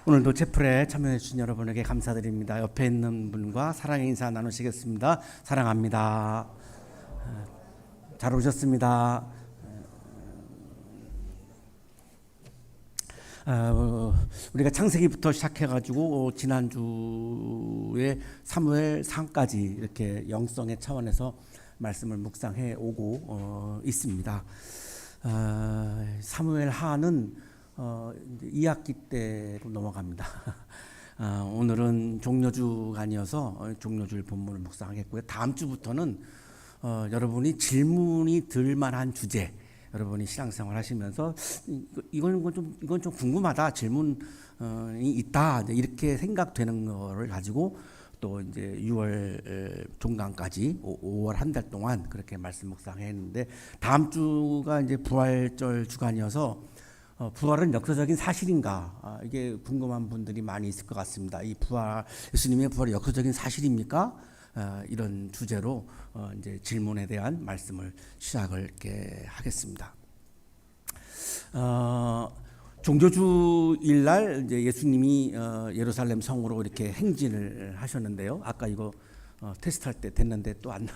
오늘도 제풀에 참여해 주신 여러분에게 감사드립니다. 옆에 있는 분과 사랑의 인사 나누시겠습니다. 사랑합니다. 잘 오셨습니다. 우리가 창세기부터 시작해가지고 지난주에 사무엘 상까지 이렇게 영성의 차원에서 말씀을 묵상해 오고 있습니다. 사무엘 하는 2학기 때로 넘어갑니다. 오늘은 종려주간이어서 종려주일 본문을 묵상하겠고요. 다음 주부터는 여러분이 질문이 들 만한 주제, 여러분이 신앙생활 하시면서 이건 좀 궁금하다, 질문이 있다, 이렇게 생각되는 거를 가지고 또 이제 6월 종강까지 5월 한 달 동안 그렇게 말씀 묵상했는데, 다음 주가 이제 부활절 주간이어서 부활은 역사적인 사실인가? 이게 궁금한 분들이 많이 있을 것 같습니다. 이 부활, 예수님의 부활이 역사적인 사실입니까? 이런 주제로 이제 질문에 대한 말씀을 시작을 이렇게 하겠습니다. 종교주일 날 이제 예수님이 예루살렘 성으로 이렇게 행진을 하셨는데요. 아까 이거 테스트할 때 됐는데 또 안 나.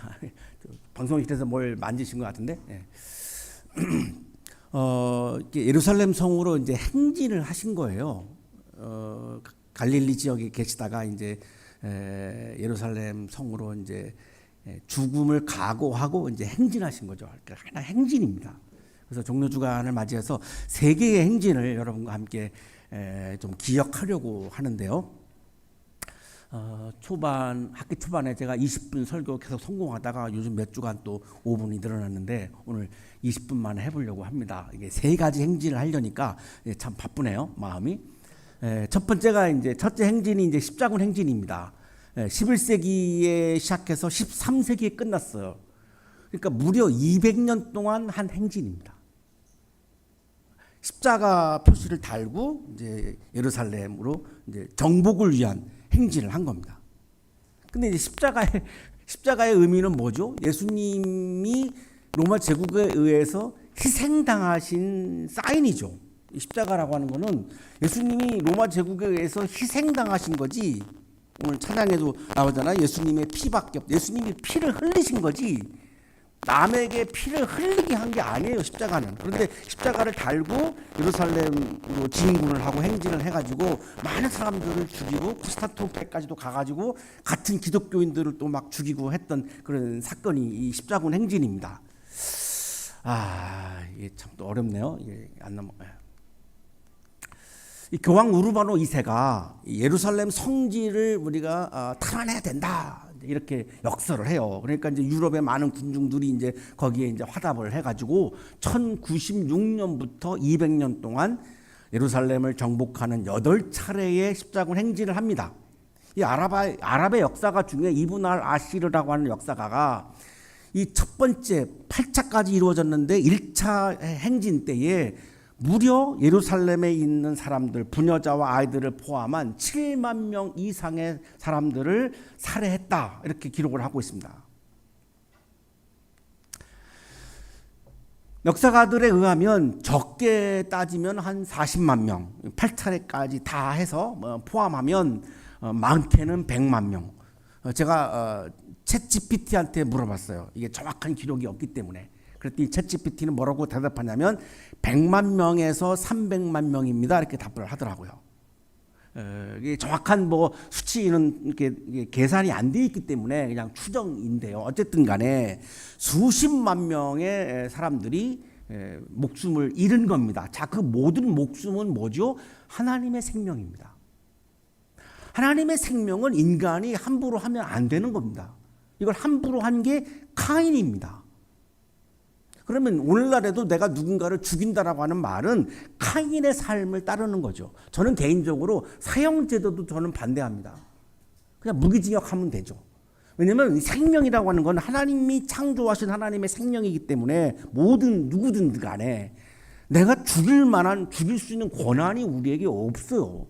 방송실에서 뭘 만지신 것 같은데. 예. 예루살렘 성으로 이제 행진을 하신 거예요. 갈릴리 지역에 계시다가 이제 예루살렘 성으로 이제 죽음을 각오하고 이제 행진하신 거죠. 그러니까 하나 행진입니다. 그래서 종려주간을 맞이해서 세 개의 행진을 여러분과 함께 좀 기억하려고 하는데요. 학기 초반에 제가 20분 설교 계속 성공하다가 요즘 몇 주간 또 5분이 늘어났는데 오늘 20분 만에 해보려고 합니다. 이게 세 가지 행진을 하려니까 참 바쁘네요, 마음이. 첫 번째가 이제 첫째 행진이 이제 십자군 행진입니다. 11세기에 시작해서 13세기에 끝났어요. 그러니까 무려 200년 동안 한 행진입니다. 십자가 표시를 달고 이제 예루살렘으로 이제 정복을 위한 행진을 한 겁니다. 근데 이제 십자가의 의미는 뭐죠? 예수님이 로마 제국에 의해서 희생당하신 사인이죠. 십자가라고 하는 거는 예수님이 로마 제국에 의해서 희생당하신 거지. 오늘 찬양에도 나오잖아요. 예수님의 피밖에 없다. 예수님이 피를 흘리신 거지. 남에게 피를 흘리게 한 게 아니에요, 십자가는. 그런데 십자가를 달고 예루살렘으로 진군을 하고 행진을 해가지고 많은 사람들을 죽이고 콘스탄티노플까지도 가가지고 같은 기독교인들을 또 막 죽이고 했던 그런 사건이 이 십자군 행진입니다. 이게 참 또 어렵네요. 이게 안 넘어가요. 이 교황 우르바노 2세가 예루살렘 성지를 우리가 탈환해야 된다, 이렇게 역설을 해요. 그러니까 이제 유럽의 많은 군중들이 이제 거기에 이제 화답을 해가지고 1096년부터 200년 동안 예루살렘을 정복하는 8차례의 십자군 행진을 합니다. 이 아랍의 역사가 중에 이브н 알 아시르라고 하는 역사가가 이 첫 번째 8차까지 이루어졌는데 1차 행진 때에 무려 예루살렘에 있는 사람들, 부녀자와 아이들을 포함한 7만 명 이상의 사람들을 살해했다, 이렇게 기록을 하고 있습니다. 역사가들에 의하면 적게 따지면 한 40만 명, 8차례까지 다 해서 포함하면 많게는 100만 명. 제가 챗GPT한테 물어봤어요. 이게 정확한 기록이 없기 때문에. 그랬더니 챗GPT는 뭐라고 대답하냐면 100만 명에서 300만 명입니다, 이렇게 답을 하더라고요. 이게 정확한 수치는 이렇게 계산이 안 돼 있기 때문에 그냥 추정인데요. 어쨌든 간에 수십만 명의 사람들이 목숨을 잃은 겁니다. 자, 그 모든 목숨은 뭐죠? 하나님의 생명입니다. 하나님의 생명은 인간이 함부로 하면 안 되는 겁니다. 이걸 함부로 한 게 카인입니다. 그러면 오늘날에도 내가 누군가를 죽인다라고 하는 말은 카인의 삶을 따르는 거죠. 저는 개인적으로 사형제도도 저는 반대합니다. 그냥 무기징역하면 되죠. 왜냐하면 생명이라고 하는 건 하나님이 창조하신 하나님의 생명이기 때문에 누구든 간에 내가 죽일 수 있는 권한이 우리에게 없어요.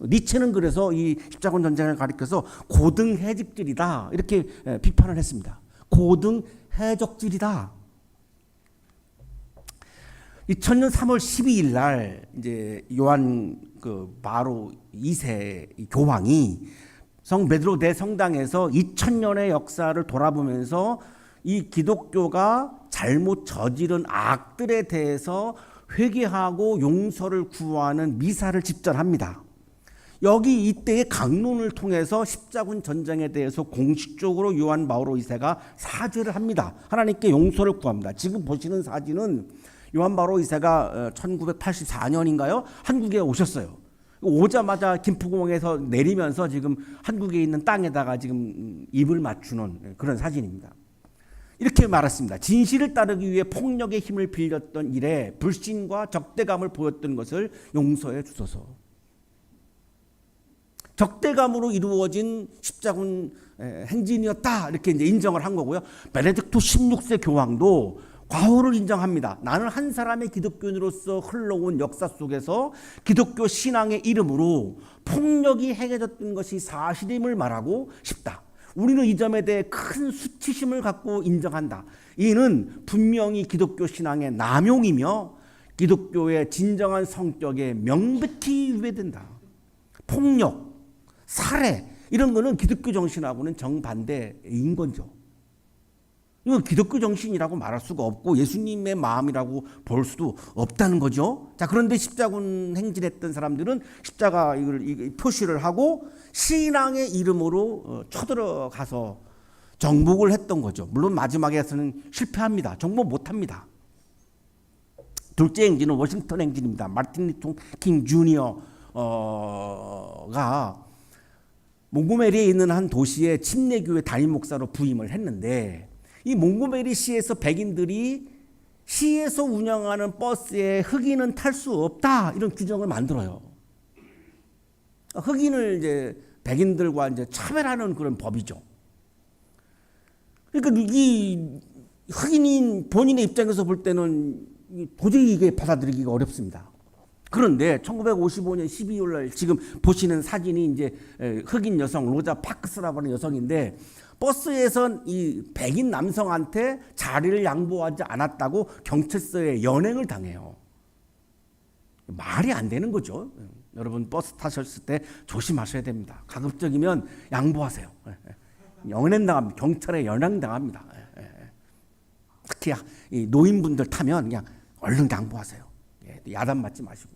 니체는 그래서 이 십자군 전쟁을 가리켜서 고등해적질이다, 이렇게 비판을 했습니다. 고등해적질이다. 2000년 3월 12일 날 이제 요한 바로 2세 교황이 성 베드로 대성당에서 2000년의 역사를 돌아보면서 이 기독교가 잘못 저지른 악들에 대해서 회개하고 용서를 구하는 미사를 집전합니다. 여기 이때의 강론을 통해서 십자군 전쟁에 대해서 공식적으로 요한 바오로 2세가 사죄를 합니다. 하나님께 용서를 구합니다. 지금 보시는 사진은 요한 바오로 2세가 1984년인가요? 한국에 오셨어요. 오자마자 김포공항에서 내리면서 지금 한국에 있는 땅에다가 지금 입을 맞추는 그런 사진입니다. 이렇게 말했습니다. 진실을 따르기 위해 폭력의 힘을 빌렸던 일에 불신과 적대감을 보였던 것을 용서해 주소서. 적대감으로 이루어진 십자군 행진이었다 이렇게 이제 인정을 한 거고요. 베네딕토 16세 교황도 과오를 인정합니다. 나는 한 사람의 기독교인으로서 흘러온 역사 속에서 기독교 신앙의 이름으로 폭력이 행해졌던 것이 사실임을 말하고 싶다. 우리는 이 점에 대해 큰 수치심을 갖고 인정한다. 이는 분명히 기독교 신앙의 남용이며 기독교의 진정한 성격에 명백히 위배된다. 폭력, 살해 이런 거는 기독교 정신하고는 정반대인 거죠. 이건 기독교 정신이라고 말할 수가 없고 예수님의 마음이라고 볼 수도 없다는 거죠. 자, 그런데 십자군 행진했던 사람들은 십자가 이걸 표시를 하고 신앙의 이름으로 쳐들어가서 정복을 했던 거죠. 물론 마지막에서는 실패합니다. 정복 못합니다. 둘째 행진은 워싱턴 행진입니다. 마틴 루터 킹 주니어가 몽고메리에 있는 한 도시의 침례교회 담임 목사로 부임을 했는데 이 몽고메리 시에서 백인들이 시에서 운영하는 버스에 흑인은 탈 수 없다 이런 규정을 만들어요. 흑인을 이제 백인들과 이제 차별하는 그런 법이죠. 그러니까 이 흑인인 본인의 입장에서 볼 때는 도저히 이게 받아들이기가 어렵습니다. 그런데 1955년 12월 날 지금 보시는 사진이 이제 흑인 여성 로자 파크스라고 하는 여성인데 버스에선 이 백인 남성한테 자리를 양보하지 않았다고 경찰서에 연행을 당해요. 말이 안 되는 거죠. 여러분 버스 타셨을 때 조심하셔야 됩니다. 가급적이면 양보하세요. 연행당합니다. 경찰에 연행당합니다. 특히 이 노인분들 타면 그냥 얼른 양보하세요. 야단 맞지 마시고.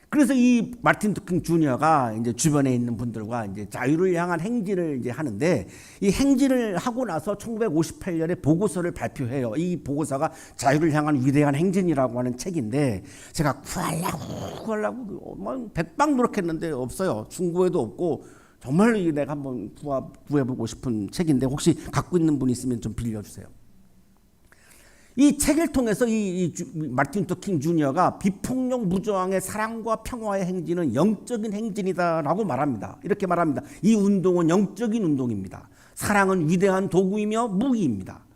그래서 이 마틴 루터 킹 주니어가 이제 주변에 있는 분들과 이제 자유를 향한 행진을 이제 하는데 이 행진을 하고 나서 1958년에 보고서를 발표해요. 이 보고서가 자유를 향한 위대한 행진이라고 하는 책인데 제가 구하려고 백방 노력했는데 없어요. 중고에도 없고 정말 내가 한번 구해보고 싶은 책인데 혹시 갖고 있는 분 있으면 좀 빌려주세요. 이 책을 통해서 이 마틴 루터 킹 주니어가 비폭력 무저항의 사랑과 평화의 행진은 영적인 행진이다라고 말합니다. 이렇게 말합니다. 이 운동은 영적인 운동입니다. 사랑은 위대한 도구이며 무기입니다.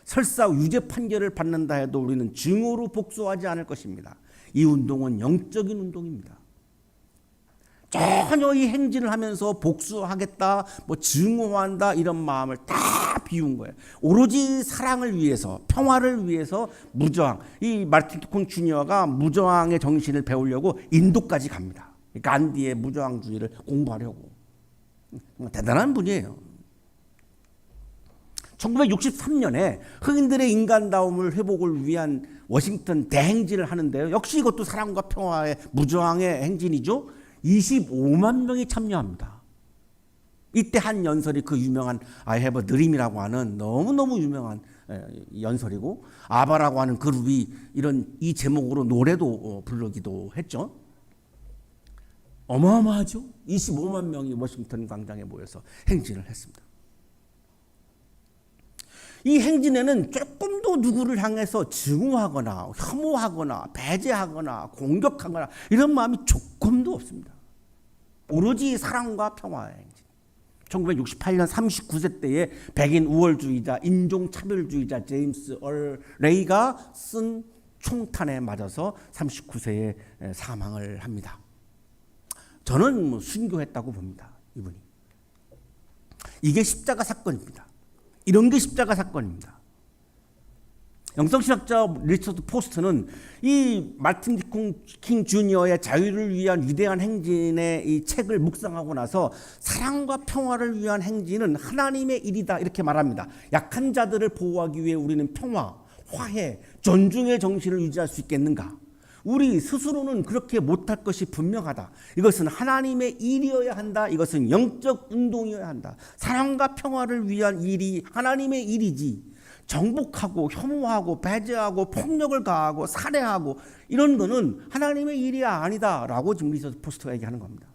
설사 유죄 판결을 받는다 해도 우리는 증오로 복수하지 않을 것입니다. 이 운동은 영적인 운동입니다. 전혀 이 행진을 하면서 복수하겠다, 증오한다 이런 마음을 다 비운 거예요. 오로지 사랑을 위해서, 평화를 위해서 무저항. 이 마틴 루터 킹 주니어가 무저항의 정신을 배우려고 인도까지 갑니다. 간디의 무저항주의를 공부하려고. 대단한 분이에요. 1963년에 흑인들의 인간다움을 회복을 위한 워싱턴 대행진을 하는데요. 역시 이것도 사랑과 평화의 무저항의 행진이죠. 25만 명이 참여합니다. 이때 한 연설이 그 유명한 I have a dream이라고 하는 너무너무 유명한 연설이고 아바라고 하는 그룹이 이 제목으로 노래도 부르기도 했죠. 어마어마하죠. 25만 명이 워싱턴 광장에 모여서 행진을 했습니다. 이 행진에는 조금도 누구를 향해서 증오하거나 혐오하거나 배제하거나 공격하거나 이런 마음이 조금도 없습니다. 오로지 사랑과 평화의 행진. 1968년 39세 때에 백인 우월주의자, 인종차별주의자 제임스 얼 레이가 쓴 총탄에 맞아서 39세에 사망을 합니다. 저는 순교했다고 봅니다. 이분이. 이게 십자가 사건입니다. 이런 게 십자가 사건입니다. 영성신학자 리처드 포스트는 이 마틴 루터 킹 주니어의 자유를 위한 위대한 행진의 이 책을 묵상하고 나서 사랑과 평화를 위한 행진은 하나님의 일이다 이렇게 말합니다. 약한 자들을 보호하기 위해 우리는 평화, 화해, 존중의 정신을 유지할 수 있겠는가? 우리 스스로는 그렇게 못할 것이 분명하다. 이것은 하나님의 일이어야 한다. 이것은 영적 운동이어야 한다. 사랑과 평화를 위한 일이 하나님의 일이지, 정복하고 혐오하고 배제하고 폭력을 가하고 살해하고 이런 거는 하나님의 일이 아니다라고 지금 리처드 포스터가 얘기하는 겁니다.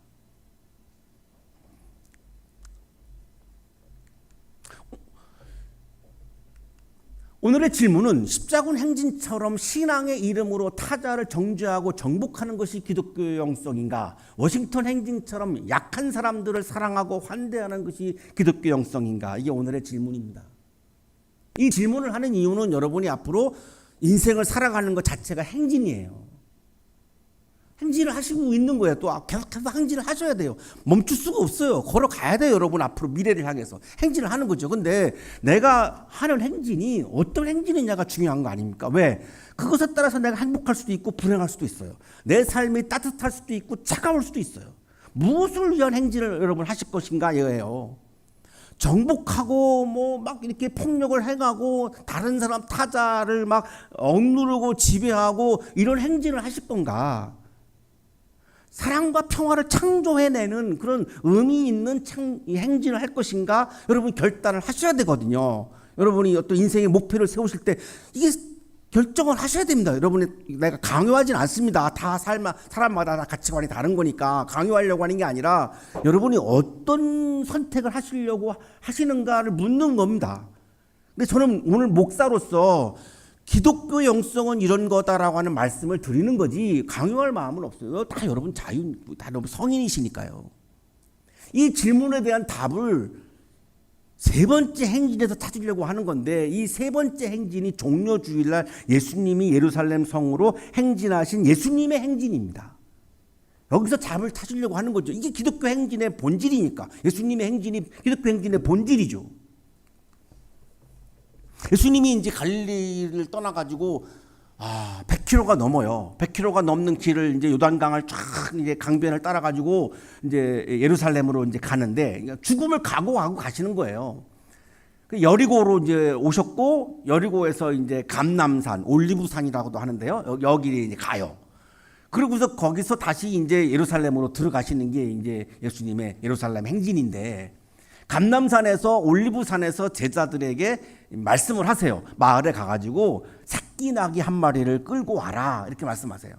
오늘의 질문은 십자군 행진처럼 신앙의 이름으로 타자를 정죄하고 정복하는 것이 기독교의 영성인가? 워싱턴 행진처럼 약한 사람들을 사랑하고 환대하는 것이 기독교의 영성인가? 이게 오늘의 질문입니다. 이 질문을 하는 이유는 여러분이 앞으로 인생을 살아가는 것 자체가 행진이에요. 행진을 하시고 있는 거예요. 또 계속해서 행진을 하셔야 돼요. 멈출 수가 없어요. 걸어가야 돼요. 여러분 앞으로 미래를 향해서 행진을 하는 거죠. 근데 내가 하는 행진이 어떤 행진이냐가 중요한 거 아닙니까? 왜? 그것에 따라서 내가 행복할 수도 있고 불행할 수도 있어요. 내 삶이 따뜻할 수도 있고 차가울 수도 있어요. 무엇을 위한 행진을 여러분 하실 것인가 이거예요. 정복하고 뭐 막 이렇게 폭력을 행하고 다른 사람 타자를 막 억누르고 지배하고 이런 행진을 하실 건가? 사랑과 평화를 창조해내는 그런 의미 있는 행진을 할 것인가? 여러분 결단을 하셔야 되거든요. 여러분이 어떤 인생의 목표를 세우실 때 이게 결정을 하셔야 됩니다. 여러분이 내가 강요하진 않습니다. 다 사람마다 다 가치관이 다른 거니까 강요하려고 하는 게 아니라 여러분이 어떤 선택을 하시려고 하시는가를 묻는 겁니다. 근데 저는 오늘 목사로서 기독교 영성은 이런 거다라고 하는 말씀을 드리는 거지 강요할 마음은 없어요. 다 여러분 다 여러분 성인이시니까요. 이 질문에 대한 답을 세 번째 행진에서 찾으려고 하는 건데 이 세 번째 행진이 종려주일날 예수님이 예루살렘 성으로 행진하신 예수님의 행진입니다. 여기서 답을 찾으려고 하는 거죠. 이게 기독교 행진의 본질이니까. 예수님의 행진이 기독교 행진의 본질이죠. 예수님이 이제 갈릴리를 떠나가지고 100km가 넘어요. 100km가 넘는 길을 이제 요단강을 쫙 이제 강변을 따라가지고 이제 예루살렘으로 이제 가는데 죽음을 각오하고 가시는 거예요. 여리고로 이제 오셨고 여리고에서 이제 감람산, 올리브산이라고도 하는데요. 여기 이제 가요. 그러고서 거기서 다시 이제 예루살렘으로 들어가시는 게 이제 예수님의 예루살렘 행진인데. 감람산에서 올리브산에서 제자들에게 말씀을 하세요. 마을에 가가지고 새끼 나귀 한 마리를 끌고 와라 이렇게 말씀하세요.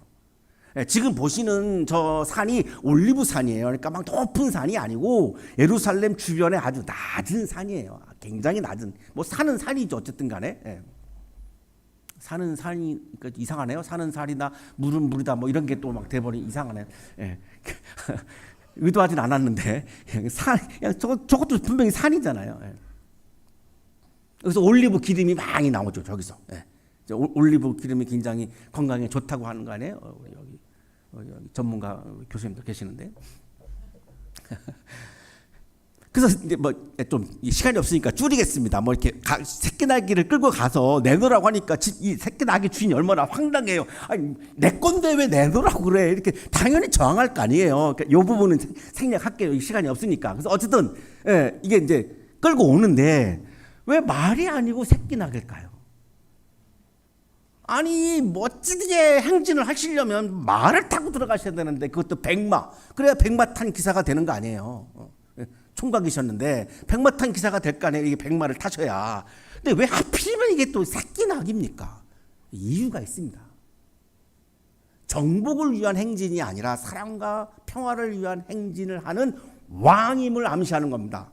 지금 보시는 저 산이 올리브산이에요. 그러니까 막 높은 산이 아니고 예루살렘 주변에 아주 낮은 산이에요. 굉장히 낮은 뭐 산은 산이죠. 어쨌든 간에 산은 산이 그러니까 이상하네요. 산은 산이다 물은 물이다 뭐 이런 게 또 막 돼버린 이상하네요. 의도하진 않았는데 저것도 분명히 산이잖아요. 그래서 올리브 기름이 많이 나오죠. 저기서 올리브 기름이 굉장히 건강에 좋다고 하는 거 아니에요? 여기 전문가 교수님도 계시는데. 그래서 이제 뭐 좀 시간이 없으니까 줄이겠습니다. 뭐 이렇게 새끼 나귀를 끌고 가서 내놓으라고 하니까 이 새끼 나귀 주인이 얼마나 황당해요. 아니 내 건데 왜 내놓으라고 그래? 이렇게 당연히 저항할 거 아니에요. 그러니까 이 부분은 생략할게요. 시간이 없으니까. 그래서 어쨌든 이게 이제 끌고 오는데 왜 말이 아니고 새끼 나귀일까요? 아니 멋지게 행진을 하시려면 말을 타고 들어가셔야 되는데 그것도 백마. 그래야 백마 탄 기사가 되는 거 아니에요. 총각이셨는데 백마 탄 기사가 될 거 아니에요. 이게 백마를 타셔야. 근데 왜 하필이면 이게 또 새끼 낙입니까? 이유가 있습니다. 정복을 위한 행진이 아니라 사랑과 평화를 위한 행진을 하는 왕임을 암시하는 겁니다.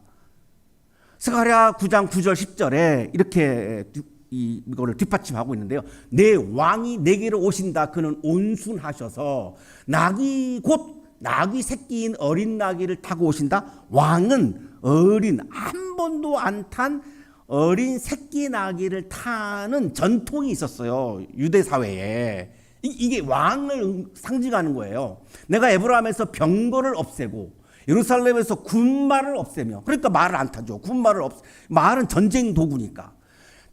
스가랴 9장 9절 10절에 이렇게 이거를 뒷받침하고 있는데요. 내 왕이 내게로 오신다. 그는 온순하셔서 나귀 새끼인 어린 나귀를 타고 오신다. 왕은 한 번도 안 탄 어린 새끼 나귀를 타는 전통이 있었어요. 유대 사회에. 이게 왕을 상징하는 거예요. 내가 에브라임에서 병거를 없애고 예루살렘에서 군말을 없애며, 그러니까 말을 안 타죠. 말은 전쟁 도구니까.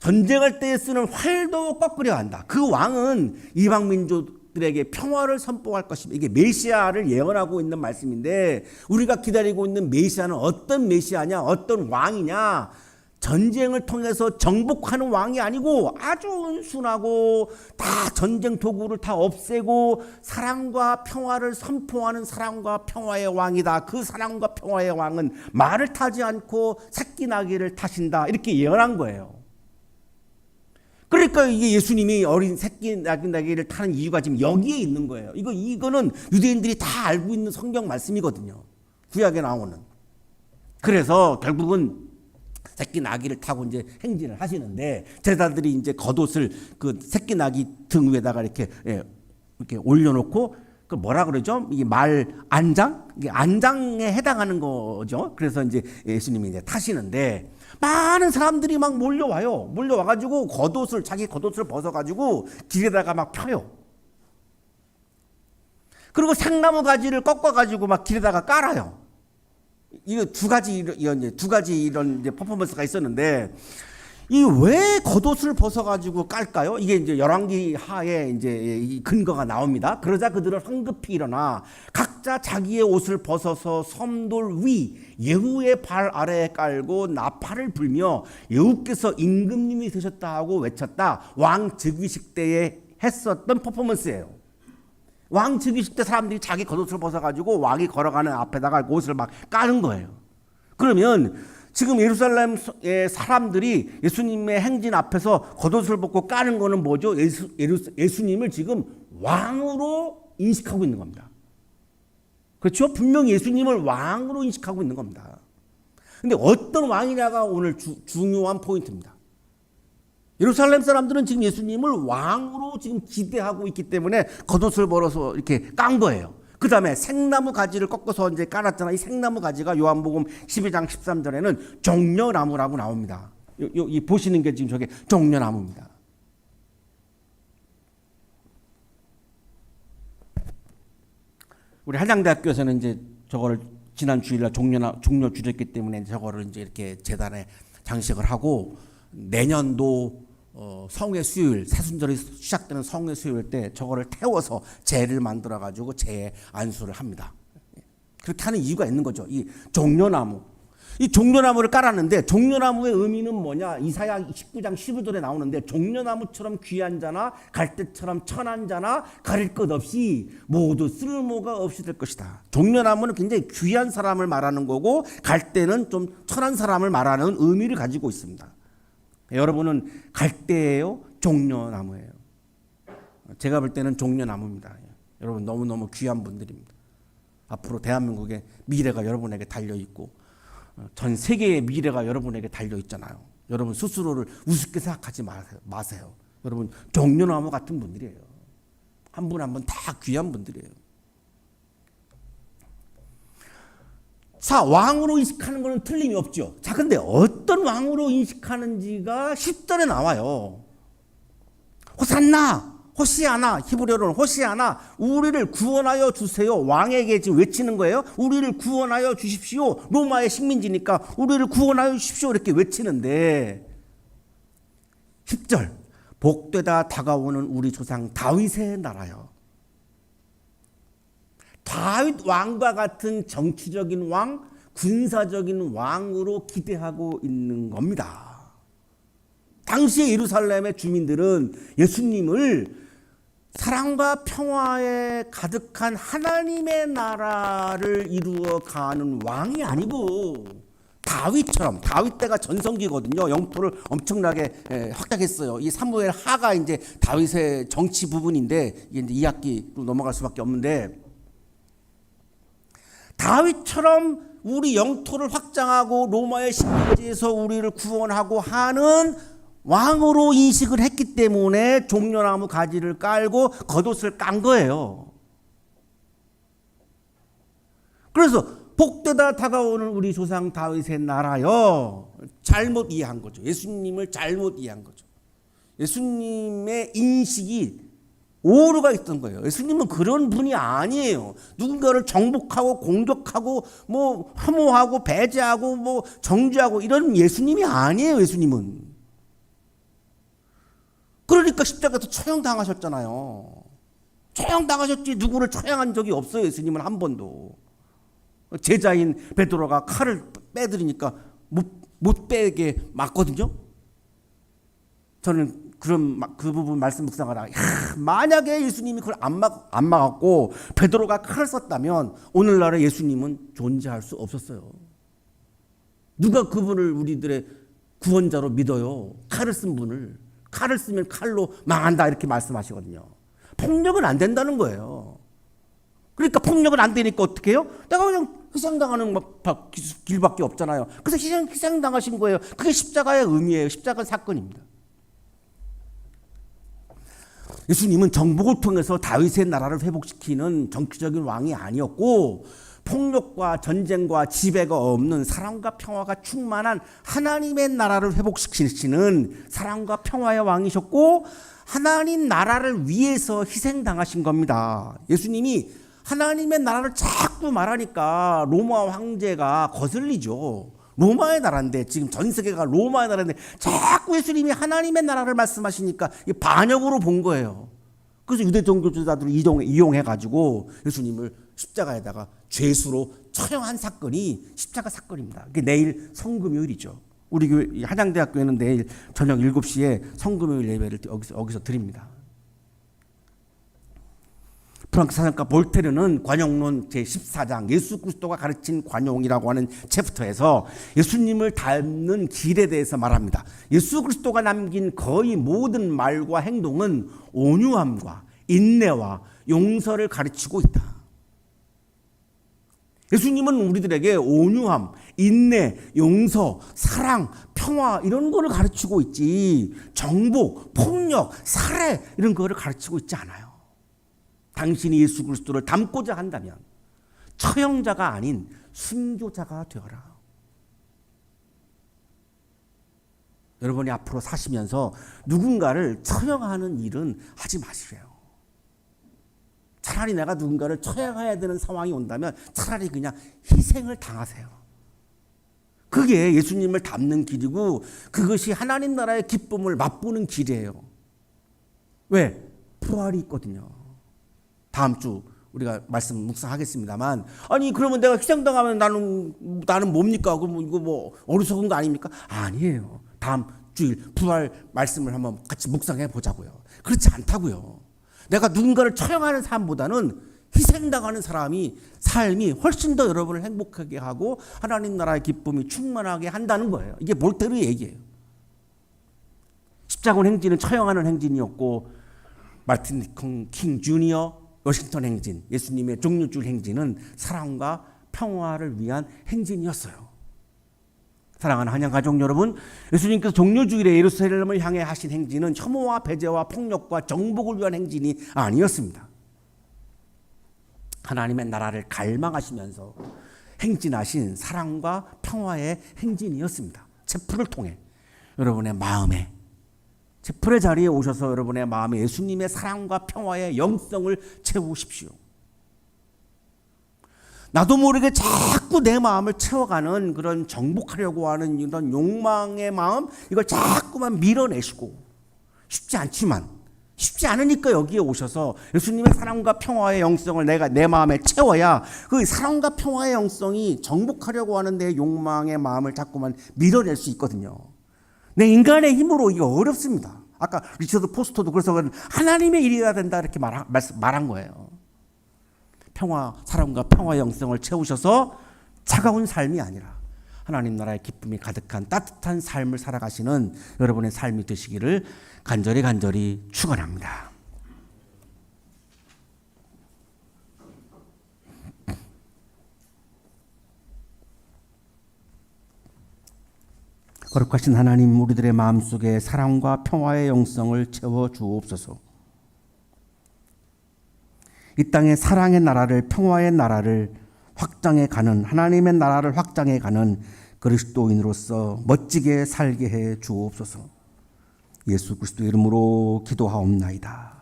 전쟁할 때 쓰는 활도 꺾으려 한다. 그 왕은 이방 민족들에게 평화를 선포할 것입니다. 이게 메시아를 예언하고 있는 말씀인데 우리가 기다리고 있는 메시아는 어떤 메시아냐, 어떤 왕이냐, 전쟁을 통해서 정복하는 왕이 아니고 아주 순하고 다 전쟁 도구를 다 없애고 사랑과 평화를 선포하는 사랑과 평화의 왕이다. 그 사랑과 평화의 왕은 말을 타지 않고 새끼 나귀를 타신다. 이렇게 예언한 거예요. 그러니까 이게 예수님이 어린 새끼 나귀를 타는 이유가 지금 여기에 있는 거예요. 이거는 유대인들이 다 알고 있는 성경 말씀이거든요. 구약에 나오는. 그래서 결국은 새끼 나귀를 타고 이제 행진을 하시는데 제자들이 이제 겉옷을 그 새끼 나귀 등 위에다가 이렇게 올려놓고 그 뭐라 그러죠? 이게 말 안장? 이게 안장에 해당하는 거죠. 그래서 이제 예수님이 이제 타시는데 많은 사람들이 막 몰려와요. 몰려와가지고 자기 겉옷을 벗어가지고 길에다가 막 펴요. 그리고 생나무 가지를 꺾어가지고 막 길에다가 깔아요. 이거 두 가지 이런 퍼포먼스가 있었는데 이 왜 겉옷을 벗어가지고 깔까요? 이게 이제 열왕기 하에 이제 이 근거가 나옵니다. 그러자 그들은 황급히 일어나 각자 자기의 옷을 벗어서 섬돌 위 예후의 발 아래에 깔고 나팔을 불며 예후께서 임금님이 되셨다 하고 외쳤다. 왕 즉위식 때에 했었던 퍼포먼스예요. 왕 즉위식 때 사람들이 자기 겉옷을 벗어가지고 왕이 걸어가는 앞에다가 옷을 막 까는 거예요. 그러면 지금 예루살렘의 사람들이 예수님의 행진 앞에서 겉옷을 벗고 까는 거는 뭐죠? 예수님을 지금 왕으로 인식하고 있는 겁니다. 그렇죠? 분명히 예수님을 왕으로 인식하고 있는 겁니다. 근데 어떤 왕이냐가 오늘 중요한 포인트입니다. 예루살렘 사람들은 지금 예수님을 왕으로 지금 기대하고 있기 때문에 겉옷을 벌어서 이렇게 깐 거예요. 그 다음에 생나무 가지를 꺾어서 이제 깔았잖아. 이 생나무 가지가 요한복음 12장 13절에는 종려나무라고 나옵니다. 이 보시는 게 지금 저게 종려나무입니다. 우리 한양대학교에서는 이제 저거를 지난 주일날 종려 주셨기 때문에 저거를 이제 이렇게 재단에 장식을 하고 내년도 성회 수요일 사순절이 시작되는 성회 수요일 때 저거를 태워서 재를 만들어 가지고 재에 안수를 합니다. 그렇게 하는 이유가 있는 거죠. 이 종려나무, 이 종려나무를 깔았는데 종려나무의 의미는 뭐냐? 이사야 19장 15절에 나오는데 종려나무처럼 귀한 자나 갈대처럼 천한 자나 가릴 것 없이 모두 쓸모가 없이 될 것이다. 종려나무는 굉장히 귀한 사람을 말하는 거고 갈대는 좀 천한 사람을 말하는 의미를 가지고 있습니다. 여러분은 갈대예요? 종려나무예요? 제가 볼 때는 종려나무입니다. 여러분 너무너무 귀한 분들입니다. 앞으로 대한민국의 미래가 여러분에게 달려있고 전 세계의 미래가 여러분에게 달려있잖아요. 여러분 스스로를 우습게 생각하지 마세요. 여러분 종려나무 같은 분들이에요. 한 분 한 분 다 귀한 분들이에요. 자, 왕으로 인식하는 것은 틀림이 없죠. 자, 근데 어떤 왕으로 인식하는지가 10절에 나와요. 호산나, 호시아나, 히브리어로는 호시아나, 우리를 구원하여 주세요. 왕에게 지금 외치는 거예요. 우리를 구원하여 주십시오. 로마의 식민지니까 우리를 구원하여 주십시오. 이렇게 외치는데 10절, 복되다 다가오는 우리 조상 다윗의 나라요. 다윗 왕과 같은 정치적인 왕, 군사적인 왕으로 기대하고 있는 겁니다. 당시의 예루살렘의 주민들은 예수님을 사랑과 평화에 가득한 하나님의 나라를 이루어가는 왕이 아니고 다윗처럼, 다윗 때가 전성기거든요. 영토를 엄청나게 확장했어요. 이 사무엘 하가 이제 다윗의 정치 부분인데 이게 이제 2학기로 넘어갈 수밖에 없는데 다윗처럼 우리 영토를 확장하고 로마의 식민지에서 우리를 구원하고 하는 왕으로 인식을 했기 때문에 종려나무 가지를 깔고 겉옷을 깐 거예요. 그래서 복되다 다가오는 우리 조상 다윗의 나라요. 잘못 이해한 거죠. 예수님을 잘못 이해한 거죠. 예수님의 인식이 오류가 있던 거예요. 예수님은 그런 분이 아니에요. 누군가를 정복하고 공격하고 뭐 혐오하고 배제하고 뭐 정죄하고 이런 예수님이 아니에요. 예수님은 그러니까 십자가에서 처형당하셨잖아요. 처형당하셨지 누구를 처형한 적이 없어요. 예수님은 한 번도. 제자인 베드로가 칼을 빼드리니까 못 빼게 맞거든요. 저는 그 부분 말씀 묵상하다가 만약에 예수님이 그걸 안 막았고 베드로가 칼을 썼다면 오늘날의 예수님은 존재할 수 없었어요. 누가 그분을 우리들의 구원자로 믿어요? 칼을 쓴 분을. 칼을 쓰면 칼로 망한다 이렇게 말씀하시거든요. 폭력은 안 된다는 거예요. 그러니까 폭력은 안 되니까 어떻게 해요? 내가 그냥 희생당하는 길밖에 없잖아요. 그래서 희생당하신 거예요. 그게 십자가의 의미예요. 십자가 사건입니다. 예수님은 정복을 통해서 다윗의 나라를 회복시키는 정치적인 왕이 아니었고 폭력과 전쟁과 지배가 없는 사랑과 평화가 충만한 하나님의 나라를 회복시키시는 사랑과 평화의 왕이셨고 하나님 나라를 위해서 희생당하신 겁니다. 예수님이 하나님의 나라를 자꾸 말하니까 로마 황제가 거슬리죠. 로마의 나라인데 지금 전 세계가 로마의 나라인데 자꾸 예수님이 하나님의 나라를 말씀하시니까 반역으로 본 거예요. 그래서 유대 종교주의자들을 이용해가지고 예수님을 십자가에다가 죄수로 처형한 사건이 십자가 사건입니다. 그게 내일 성금요일이죠. 우리 교회 한양대학교에는 내일 저녁 7시에 성금요일 예배를 여기서 드립니다. 프랑스 사상가 볼테르는 관용론 제14장 예수 그리스도가 가르친 관용이라고 하는 챕터에서 예수님을 닮는 길에 대해서 말합니다. 예수 그리스도가 남긴 거의 모든 말과 행동은 온유함과 인내와 용서를 가르치고 있다. 예수님은 우리들에게 온유함, 인내, 용서, 사랑, 평화 이런 거를 가르치고 있지 정복, 폭력, 살해 이런 거를 가르치고 있지 않아요. 당신이 예수 그리스도를 닮고자 한다면 처형자가 아닌 순교자가 되어라. 여러분이 앞으로 사시면서 누군가를 처형하는 일은 하지 마시래요. 차라리 내가 누군가를 처형해야 되는 상황이 온다면 차라리 그냥 희생을 당하세요. 그게 예수님을 닮는 길이고 그것이 하나님 나라의 기쁨을 맛보는 길이에요. 왜? 부활이 있거든요. 다음 주 우리가 말씀 묵상하겠습니다만 아니 그러면 내가 희생당하면 나는 뭡니까? 그럼 이거 뭐 어리석은 거 아닙니까? 아니에요. 다음 주일 부활 말씀을 한번 같이 묵상해 보자고요. 그렇지 않다고요. 내가 누군가를 처형하는 삶보다는 희생당하는 삶이 훨씬 더 여러분을 행복하게 하고 하나님 나라의 기쁨이 충만하게 한다는 거예요. 이게 볼테르의 얘기예요. 십자군 행진은 처형하는 행진이었고 마틴 킹 주니어 워싱턴 행진, 예수님의 종려주일 행진은 사랑과 평화를 위한 행진이었어요. 사랑하는 한양가족 여러분, 예수님께서 종려주일에 예루살렘을 향해 하신 행진은 혐오와 배제와 폭력과 정복을 위한 행진이 아니었습니다. 하나님의 나라를 갈망하시면서 행진하신 사랑과 평화의 행진이었습니다. 체풀을 통해 여러분의 마음에 제풀의 자리에 오셔서 여러분의 마음에 예수님의 사랑과 평화의 영성을 채우십시오. 나도 모르게 자꾸 내 마음을 채워가는 그런 정복하려고 하는 이런 욕망의 마음 이걸 자꾸만 밀어내시고 쉽지 않으니까 여기에 오셔서 예수님의 사랑과 평화의 영성을 내가 내 마음에 채워야 그 사랑과 평화의 영성이 정복하려고 하는 내 욕망의 마음을 자꾸만 밀어낼 수 있거든요. 내 인간의 힘으로 이게 어렵습니다. 아까 리처드 포스터도 그래서 하나님의 일이어야 된다 이렇게 말한 거예요. 사랑과 평화의 영성을 채우셔서 차가운 삶이 아니라 하나님 나라의 기쁨이 가득한 따뜻한 삶을 살아가시는 여러분의 삶이 되시기를 간절히 축원합니다. 거룩하신 하나님, 우리들의 마음속에 사랑과 평화의 영성을 채워 주옵소서. 이 땅의 사랑의 나라를, 평화의 나라를 확장해 가는, 하나님의 나라를 확장해 가는 그리스도인으로서 멋지게 살게 해 주옵소서. 예수 그리스도 이름으로 기도하옵나이다.